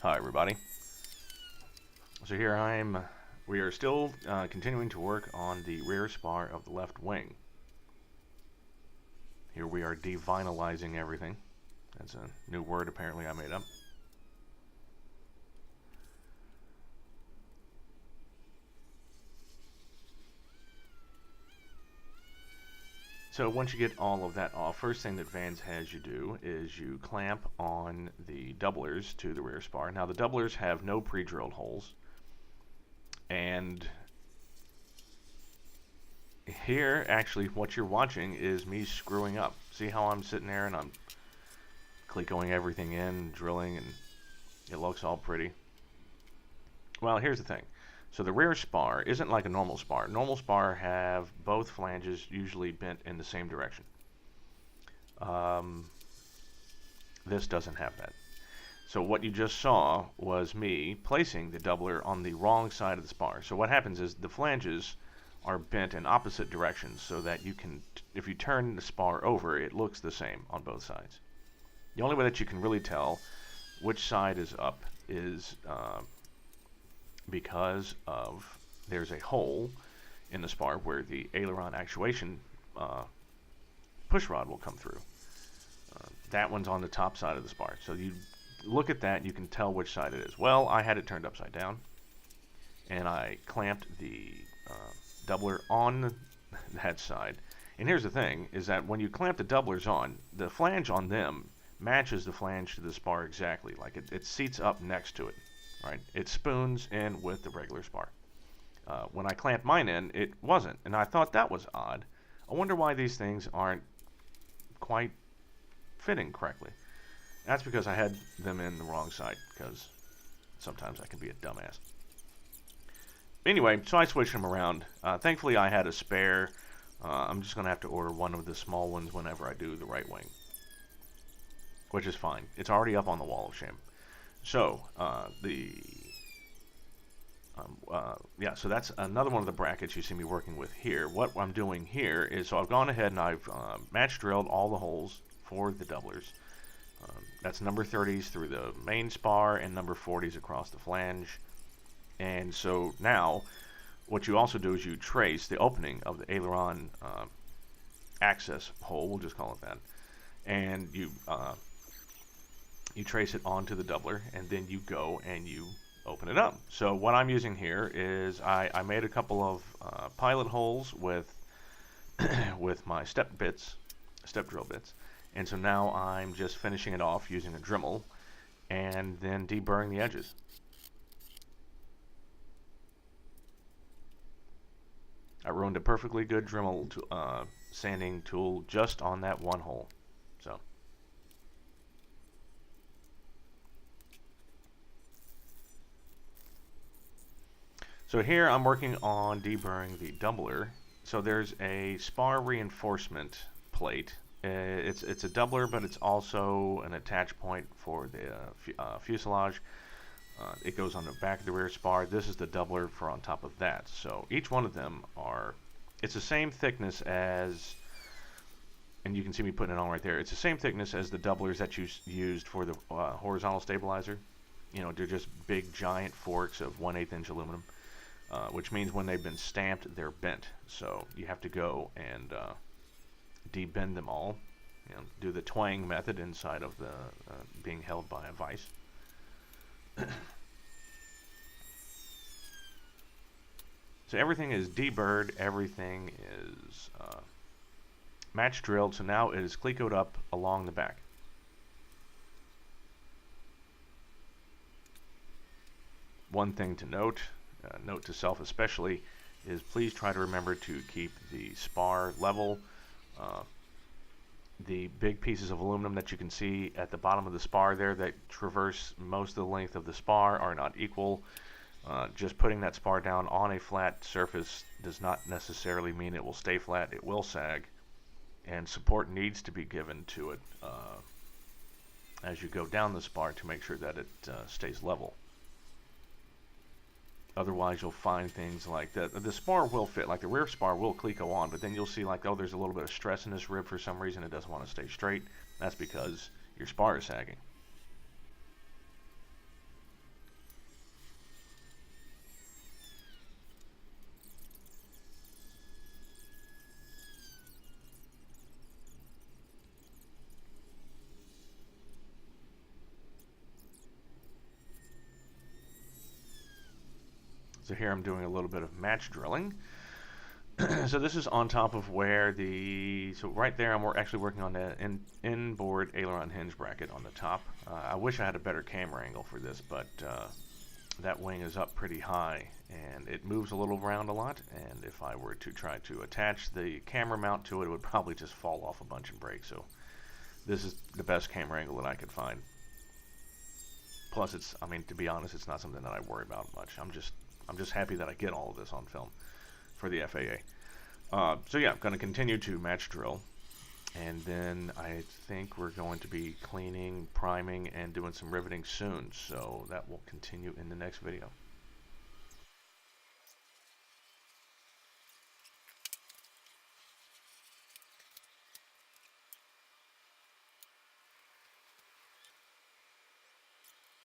Hi everybody. So here we are still continuing to work on the rear spar of the left wing. Here we are devinylizing everything. That's a new word apparently I made up. So once you get all of that off, first thing that Vans has you do is you clamp on the doublers to the rear spar. Now the doublers have no pre-drilled holes, and here actually what you're watching is me screwing up. See how I'm sitting there and I'm clecoing everything in, drilling, and it looks all pretty. Well, here's the thing. So the rear spar isn't like a normal spar. Normal spar have both flanges usually bent in the same direction. This doesn't have that. So what you just saw was me placing the doubler on the wrong side of the spar. So what happens is the flanges are bent in opposite directions so that you can, if you turn the spar over, it looks the same on both sides. The only way that you can really tell which side is up is because of there's a hole in the spar where the aileron actuation push rod will come through. That one's on the top side of the spar. So you look at that, you can tell which side it is. Well, I had it turned upside down, and I clamped the doubler on that side. And here's the thing, is that when you clamp the doublers on, the flange on them matches the flange to the spar exactly. Like it seats up next to it, right? It spoons in with the regular spar. When I clamped mine in, it wasn't, and I thought that was odd. I wonder why these things aren't quite fitting correctly. That's because I had them in the wrong side, because sometimes I can be a dumbass. Anyway, so I switched them around. Thankfully, I had a spare. I'm just going to have to order one of the small ones whenever I do the right wing, which is fine. It's already up on the wall of shame. So, so that's another one of the brackets you see me working with here. What I'm doing here is, so I've gone ahead and I've match drilled all the holes for the doublers. That's number 30s through the main spar and number 40s across the flange. And so now, what you also do is you trace the opening of the aileron access hole, we'll just call it that, and you trace it onto the doubler, and then you go and you open it up. So what I'm using here is I made a couple of pilot holes with with my step drill bits, and so now I'm just finishing it off using a Dremel and then deburring the edges. I ruined a perfectly good Dremel sanding tool just on that one hole. So here I'm working on deburring the doubler. So there's a spar reinforcement plate. It's a doubler, but it's also an attach point for the fuselage. It goes on the back of the rear spar. This is the doubler for on top of that. So each one of them it's the same thickness as, and you can see me putting it on right there, it's the same thickness as the doublers that you used for the horizontal stabilizer. You know, they're just big giant forks of 1/8 inch aluminum, which means when they've been stamped, they're bent. So you have to go and debend them all, you know, do the twang method inside of the being held by a vise. So everything is deburred, everything is match drilled, so now it is clecoed up along the back. One thing to note, note to self especially, is please try to remember to keep the spar level. The big pieces of aluminum that you can see at the bottom of the spar there that traverse most of the length of the spar are not equal. Just putting that spar down on a flat surface does not necessarily mean it will stay flat. It will sag, and support needs to be given to it as you go down the spar to make sure that it stays level. Otherwise, you'll find things like that. The spar will fit, like the rear spar will cleco on, but then you'll see like, oh, there's a little bit of stress in this rib for some reason. It doesn't want to stay straight. That's because your spar is sagging. So here I'm doing a little bit of match drilling. So this is on top of where so right there I'm actually working on the inboard aileron hinge bracket on the top. I wish I had a better camera angle for this, but that wing is up pretty high and it moves a little around a lot, and if I were to try to attach the camera mount to it, it would probably just fall off a bunch and break. So this is the best camera angle that I could find. Plus, I mean, to be honest, it's not something that I worry about much. I'm just happy that I get all of this on film for the FAA. So yeah, I'm going to continue to match drill, and then I think we're going to be cleaning, priming, and doing some riveting soon. So that will continue in the next video.